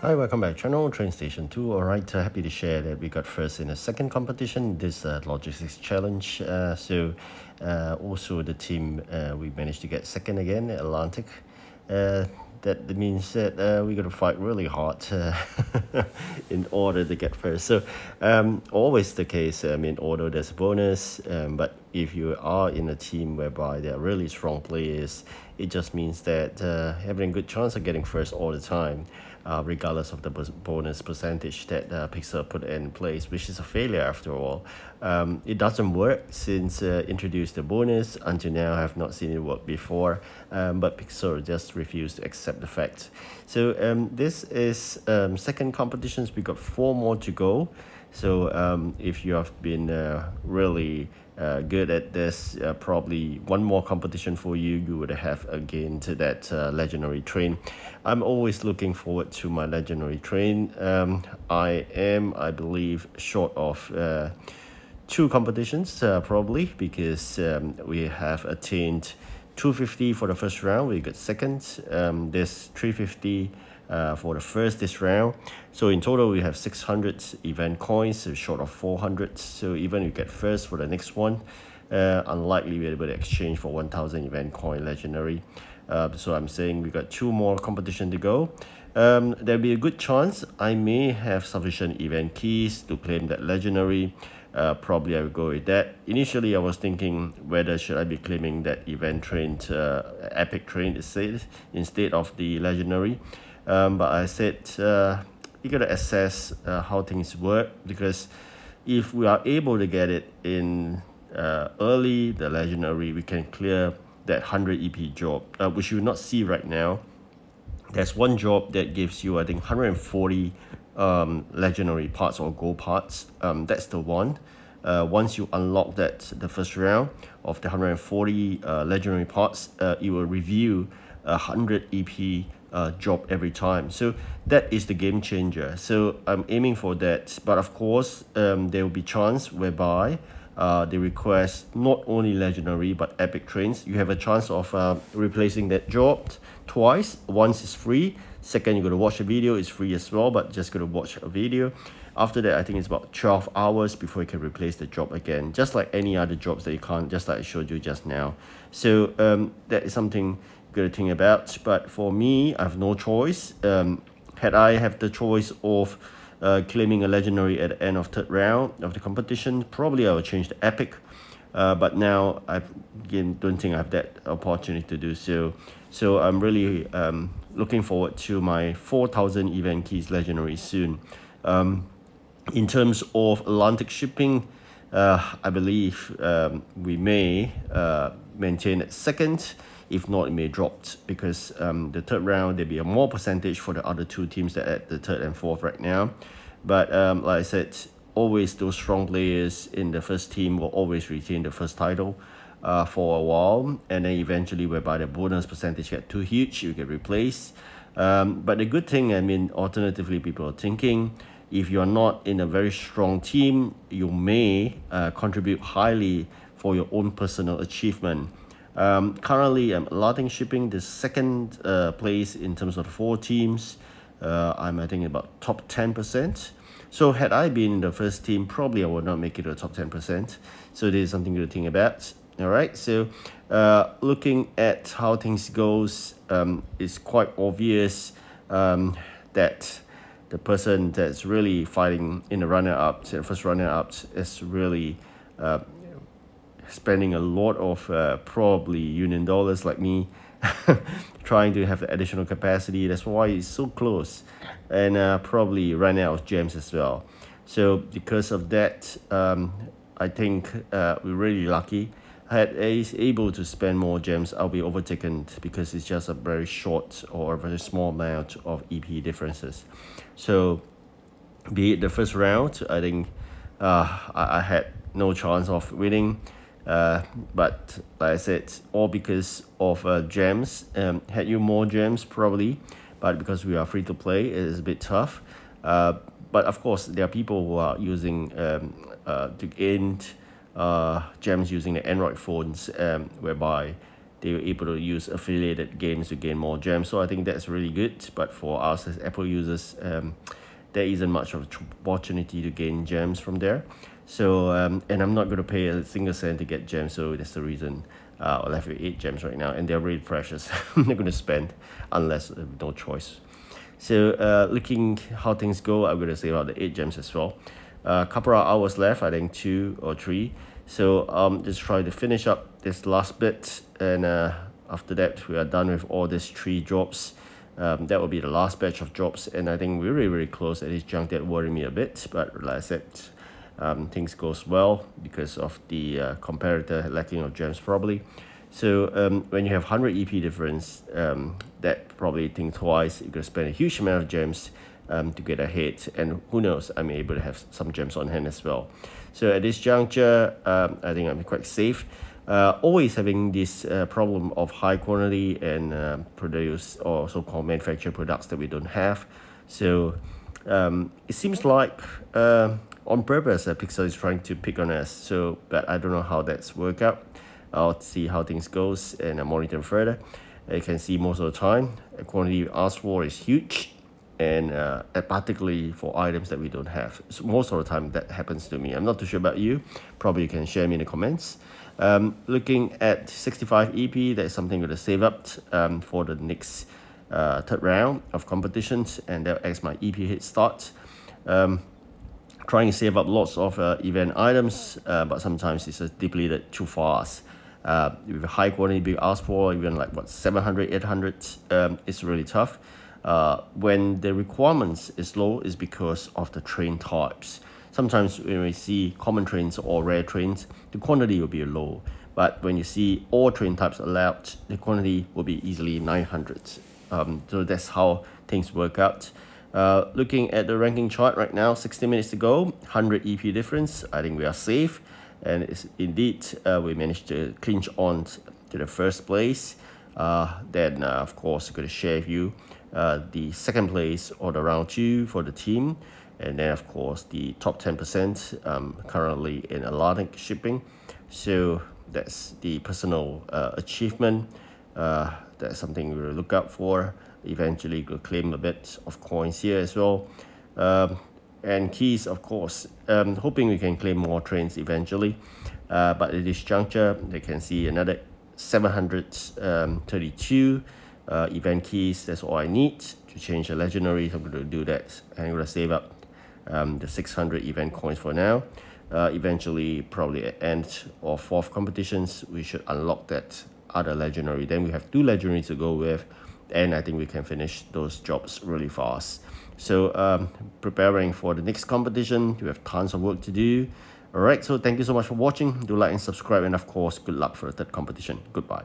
Hi, welcome back to channel TrainStation2. Alright, happy to share that we got first in the second competition, this logistics challenge. Also the team, we managed to get second again at Atlantic. That means that we got to fight really hard in order to get first. So always the case, I mean, although there's a bonus, but if you are in a team whereby there are really strong players, it just means that having a good chance of getting first all the time, regardless of the bonus percentage that Pixel put in place, which is a failure after all. It doesn't work since introduced the bonus. Until now, I have not seen it work before, but Pixel just refused to accept the fact. So this is second competitions. We got 4 more to go. So if you have been really good at this, probably one more competition for you, you would have again to that legendary train. I'm always looking forward to my legendary train. I believe, short of 2 competitions probably, because we have attained 250 for the first round. We got second. This 350 for the first this round. So in total we have 600 event coins, so short of 400. So even if you get first for the next one, unlikely we're able to exchange for 1000 event coin legendary. So I'm saying we got 2 more competition to go. There'll be a good chance I may have sufficient event keys to claim that legendary. Probably I will go with that. Initially I was thinking whether should I be claiming that event train, epic train instead of the legendary. But I said you gotta assess how things work, because if we are able to get it in early, the legendary, we can clear that 100 EP job, which you will not see right now. There's one job that gives you, I think, 140 legendary parts or gold parts. That's the one. Once you unlock that, the first round of the 140 legendary parts, it will review 100 EP job every time. So that is the game changer. So I'm aiming for that. But of course, there will be chance whereby they request not only legendary but epic trains. You have a chance of replacing that job twice. Once is free, second you got to watch a video, it's free as well, but just got to watch a video. After that, I think it's about 12 hours before you can replace the job again, just like any other jobs that you can't, just like I showed you just now. So that is something good to think about. But for me, I have no choice. Had I have the choice of claiming a legendary at the end of 3rd round of the competition, probably I will change the epic. But now I again don't think I have that opportunity to do so. So I'm really looking forward to my 4000 event keys legendary soon. In terms of Atlantic shipping, I believe we may maintain at second. If not, it may drop, because the 3rd round there'll be a more percentage for the other 2 teams that are at the 3rd and 4th right now. But like I said, always those strong players in the first team will always retain the first title for a while, and then eventually whereby the bonus percentage get too huge, you get replaced. But the good thing, I mean, alternatively, people are thinking, if you're not in a very strong team, you may contribute highly for your own personal achievement. Currently, I'm allotting shipping the 2nd place in terms of the 4 teams. I'm, I think, about top 10%. So had I been in the first team, probably I would not make it to the top 10%. So this is something to think about. All right, so looking at how things goes, it's quite obvious that the person that's really fighting in the runner-up, the first runner-up, is really spending a lot of probably union dollars like me, trying to have the additional capacity. That's why it's so close, and probably run out of gems as well. So because of that, I think we're really lucky. Had Ace able to spend more gems, I'll be overtaken, because it's just a very short or a very small amount of EP differences. So be it the first round, I think I had no chance of winning. But like I said, all because of gems. Had you more gems, probably, but because we are free to play, it is a bit tough. But of course, there are people who are using to gain gems using the Android phones, whereby they were able to use affiliated games to gain more gems. So I think that's really good. But for us as Apple users, there isn't much of an opportunity to gain gems from there. So and I'm not going to pay a single cent to get gems, so that's the reason I'm left with 8 gems right now, and they're really precious. I'm not going to spend unless no choice. So looking how things go, I'm going to save out the 8 gems as well. A couple of hours left, I think 2 or 3. So just try to finish up this last bit, and after that we are done with all these 3 jobs. That will be the last batch of jobs, and I think we're really close at this junk. That worried me a bit, but like I said, things goes well because of the comparator lacking of gems probably. So when you have 100 EP difference, that probably think twice. You're gonna spend a huge amount of gems to get ahead, and who knows, I'm able to have some gems on hand as well. So at this juncture, I think I'm quite safe. Always having this problem of high quantity and produce or so-called manufactured products that we don't have. So it seems like on purpose Pixel is trying to pick on us. So, but I don't know how that's work out. I'll see how things goes and monitor further. You can see most of the time the quantity asked for is huge, and particularly for items that we don't have. So most of the time that happens to me. I'm not too sure about you. Probably you can share me in the comments. Looking at 65 EP, that's something I'm going to save up for the next third round of competitions, and that as my EP hit start. Trying to save up lots of event items, but sometimes it's depleted too fast. With a high quantity being asked for, even like what 700, 800, it's really tough. When the requirements is low, is because of the train types. Sometimes when we see common trains or rare trains, the quantity will be low. But when you see all train types allowed, the quantity will be easily 900. So that's how things work out. Looking at the ranking chart right now, 60 minutes to go, 100 EP difference. I think we are safe, and it's indeed we managed to clinch on to the first place. Then of course I'm going to share with you the second place or the round 2 for the team, and then of course the top 10% currently in Atlantic shipping. So that's the personal achievement. That's something we'll look out for. Eventually we'll claim a bit of coins here as well, and keys of course. Hoping we can claim more trains eventually, but at this juncture they can see another 732 event keys. That's all I need to change the legendary. So I'm going to do that, and I'm going to save up the 600 event coins for now. Eventually, probably at end of 4th competitions, we should unlock that other legendary. Then we have 2 legendaries to go with, and I think we can finish those jobs really fast. So preparing for the next competition, we have tons of work to do. Alright, so thank you so much for watching. Do like and subscribe, and of course good luck for the 3rd competition. Goodbye.